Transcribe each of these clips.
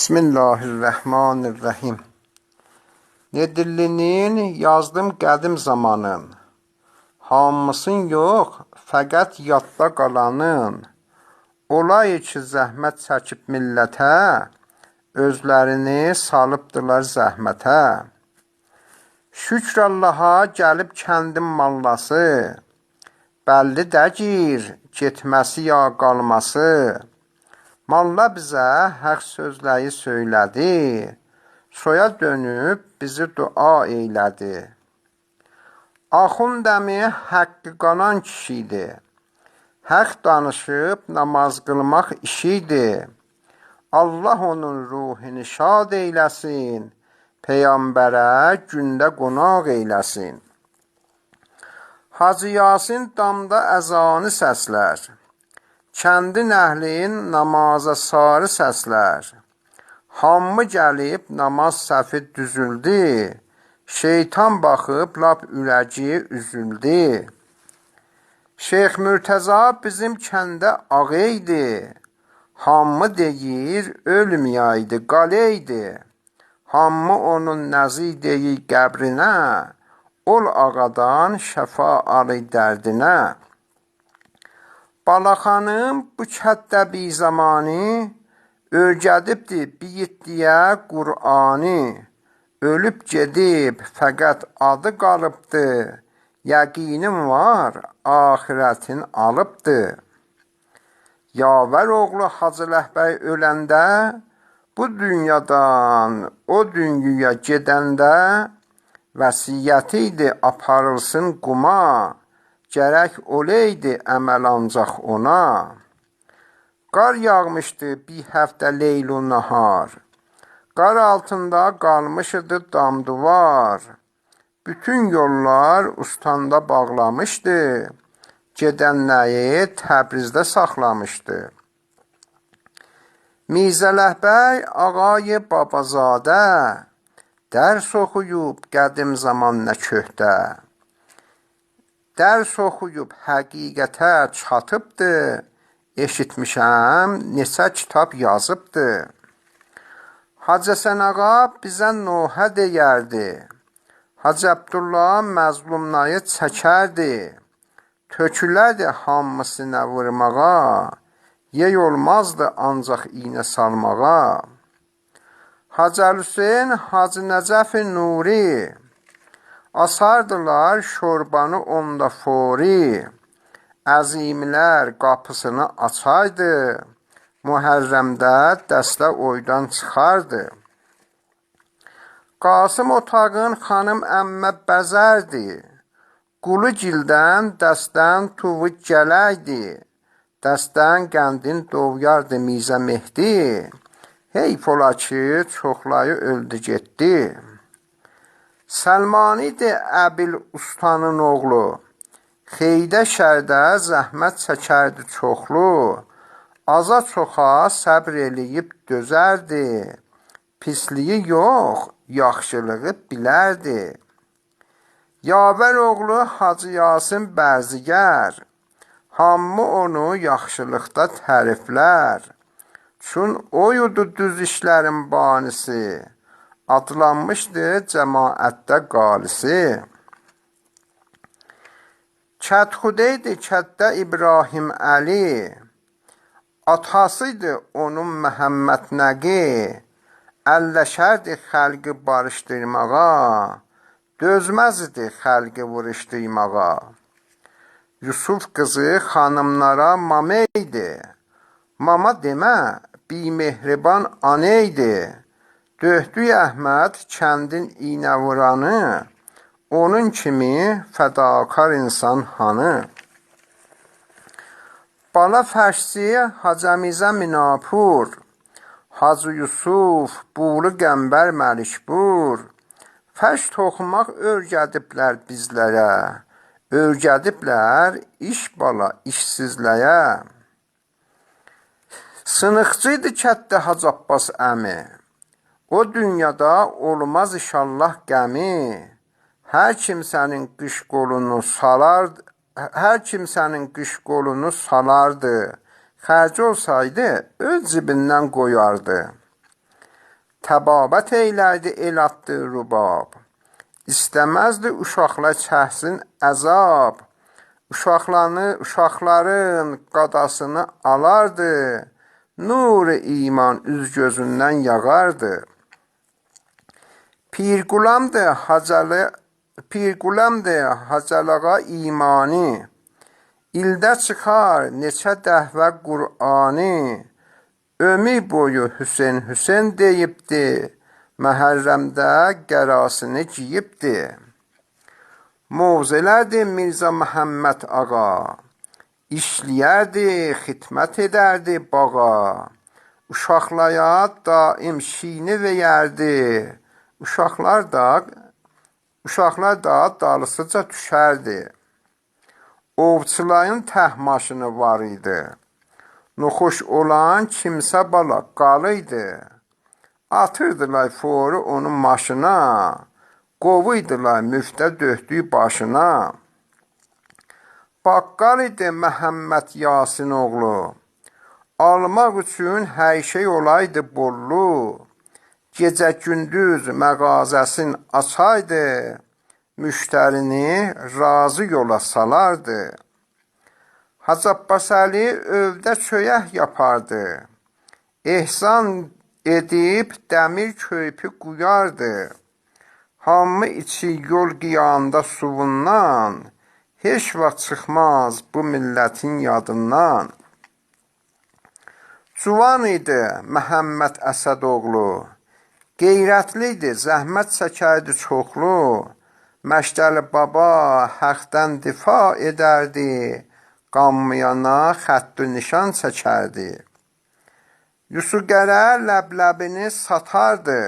Bismillahirrahmanirrahim. Nedillinin yazdım qədim zamanın. Hamısın yox, fəqət yadda qalanın. Olay ki, zəhmət çəkib millətə, özlərini salıbdılar zəhmətə. Şükr Allaha gəlib kəndin mallası, bəlli dəgir, getməsi ya qalması. Malla bizə həq sözləri söylədi, soya dönüb bizi dua eylədi. Axund əmi həqqi qanan kişiydi, həq danışıb namaz qılmaq işiydi. Allah onun ruhini şad eyləsin, Peyğəmbərə gündə qonaq eyləsin. Hacı Yasin damda əzanı səslər, kəndin əhlin namaza sarı səslər. Hamı gəlib namaz səfi düzüldü, şeytan baxıb lap ürəci üzüldü. Şeyx Mürtəza bizim kəndə ağaydı, hamı deyir ölməyəydi, qaləydi. Hamı onun nəzi deyir qəbrinə, ol ağadan şəfa alı dərdinə. Balaxanım bu kətdə bir zamanı, öyrədibdi biyitdiyə Qur'anı. Ölüb gedib, fəqət adı qalıbdı, yəqinim var, ahirətin alıbdı. Yavər oğlu Hacı Ləhbəy öləndə, bu dünyadan o dünyaya gedəndə, vəsiyyəti idi aparılsın quma, gərək oleydi əməl ancaq ona. Qar yağmışdı bir həftə leyl-u nahar, qar altında qalmışdı damduvar. Bütün yollar ustandə bağlamışdı, gedənləri Təbrizdə saxlamışdı. Mirzə Ləhbəy ağay babazadə, dərs oxuyub qədim zaman nə köhtə. Dərs oxuyub həqiqətə çatıbdı, eşitmişəm neçə kitab yazıbdı. Hacı Həsən ağa bizə Nuhə deyərdi, Hacı Abdullah məzlumları çəkərdi. Tökülərdi hamısına vurmağa, yey olmazdı ancaq iynə salmağa. Hacı Hüseyn, Hacı Nəcəf Nuri, asardılar şorbanı onda fori. Əzimlər qapısını açaydı, Muhərrəmdə dəstə oydan çıxardı. Qasım otağın xanım əmmə bəzərdi, Qulu gildən dəstən tuvu gələydi, dəstən qəndin doğyardı Mirzə Mehdi, heyf ola ki, çoxlayı öldü getdi. Səlman idi Əbil ustanın oğlu, xeydə şərdə zəhmət çəkərdi çoxlu, aza çoxa səbr eləyib dözərdi, pisliyi yox, yaxşılığı bilərdi. Yavər oğlu Hacı Yasin Bərzigər, hamı onu yaxşılıqda təriflər. Çün oyudu düz işlərin banisi, adlanmışdı cəmaətdə qalisi. Kətxudeydi kətdə İbrahim Əli, atasıydı onun Məhəmməd Nəqi. Əlləşərdi xəlqi barışdırmağa, dözməzdi xəlqi vuruşdurmağa. Yusuf qızı xanımlara mameydi, mama demə bimehriban aneydi. Döhdü Əhməd kəndin iynə vuranı, onun kimi fədakar insan hanı. Bala fərşsi Hacəmizə Minapur, Hacı Yusuf, Bulu Qəmbər Məlikbur, fəş toxumaq öyrədiblər bizlərə, öyrədiblər iş bala işsizləyə. Sınıqçıydı kətdə Hacı Abbas əmi, o dünyada olmaz inşallah qəmi. Hər kimsənin qış qolunu salardı, xərci olsaydı öz cibindən qoyardı. Təbabət eylərdi el atdı rubab. İstəməzdi uşaqlar çəksin əzab. Uşaqların qadasını alardı. Nur-i iman üz gözündən yağardı. Pirqulamdı Hacalağa imani. İldə çıxar neçə dəhvə Qur'ani. Ömür boyu Hüseyn deyibdi. Məhərrəmdə qərasını giyibdi. Mövzələrdi Mirzə Məhəmməd ağa. İşləyərdi, xidmət edərdi bağa. Uşaqlara daim şiini verərdi. Uşaqlar da dalısıca düşərdi. Ovçuların təhmaşını var idi. Nuxuş olan kimsə bala qalıydı. Atırdılar foru onun maşına. Qovuydular müftə döhdüyü başına. Baqqal idi Məhəmməd Yasin oğlu. Almaq üçün hər şey olaydı bollu. Gecə gündüz məğazəsin açaydı. Müştərini razı yola salardı. Hacı Abbas Əli övdə çöyək yapardı. Ehsan edib dəmir köypü quyardı. Hamı içi yol qiyanda suvundan. Heç vaxt çıxmaz bu millətin yadından. Cuvan idi Məhəmməd Əsədoğlu. Qeyrətli idi, zəhmət çəkərdi çoxlu. Məşdəli baba həqdən difa edərdi. Qanmayana xəttü nişan çəkərdi. Yusugərə ləbləbini satardı.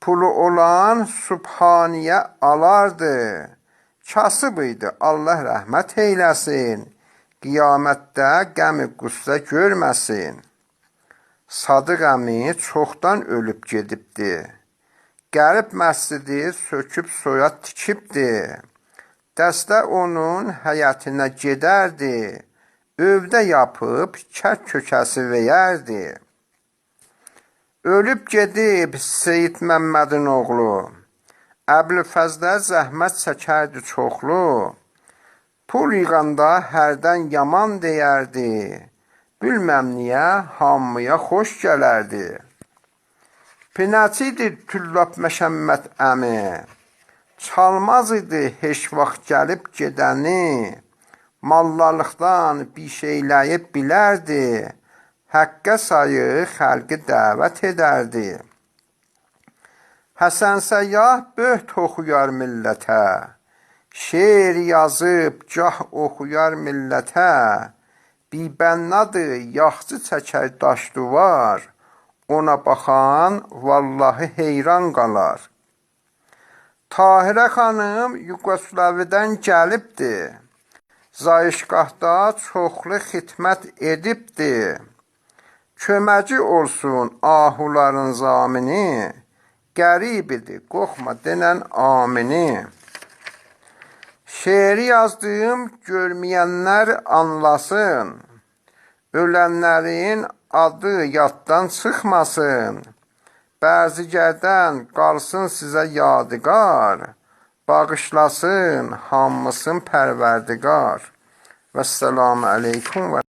Pulu olan Subhaniyə alardı. Kasıb idi, Allah rəhmət eyləsin. Qiyamətdə qəmi qüssə görməsin. Sadıq əmi çoxdan ölüb gedibdi. Gəlib məscidi söküb soyad tikibdi. Dəstə onun həyətinə gedərdi. Övdə yapıb kək kökəsi verərdi. Ölüb gedib Seyid Məmmədin oğlu. Əbülfəzlə zəhmət çəkərdi çoxlu. Pul yığanda hərdən yaman deyərdi. Bilməm niyə hamıya xoş gələrdi. Pinəçi idi Tüllab Məşəmməd əmi. Çalmaz idi heç vaxt gəlib gedəni. Mallalıqdan bir şeyləyi bilərdi. Həqqə sayı xəlqi dəvət edərdi. Həsən Səyyah böht oxuyar millətə. Şeir yazıb gah oxuyar millətə. Bibənnadı yaxçı çəkər daş duvar. Ona baxan vallahi heyran qalar. Tahirə xanım Yugoslaviyadan gəlibdi. Zayışqahda çoxlu xidmət edibdi. Köməci olsun ahuların zamini. Qərib idi, qorxma denən amini. Şeiri yazdım, görməyənlər anlasın. Ölənlərin adı yaddan çıxmasın. Bəzigərdən qalsın sizə yadigar. Bağışlasın hamısın pərverdigar. Vəssalamu aleykum və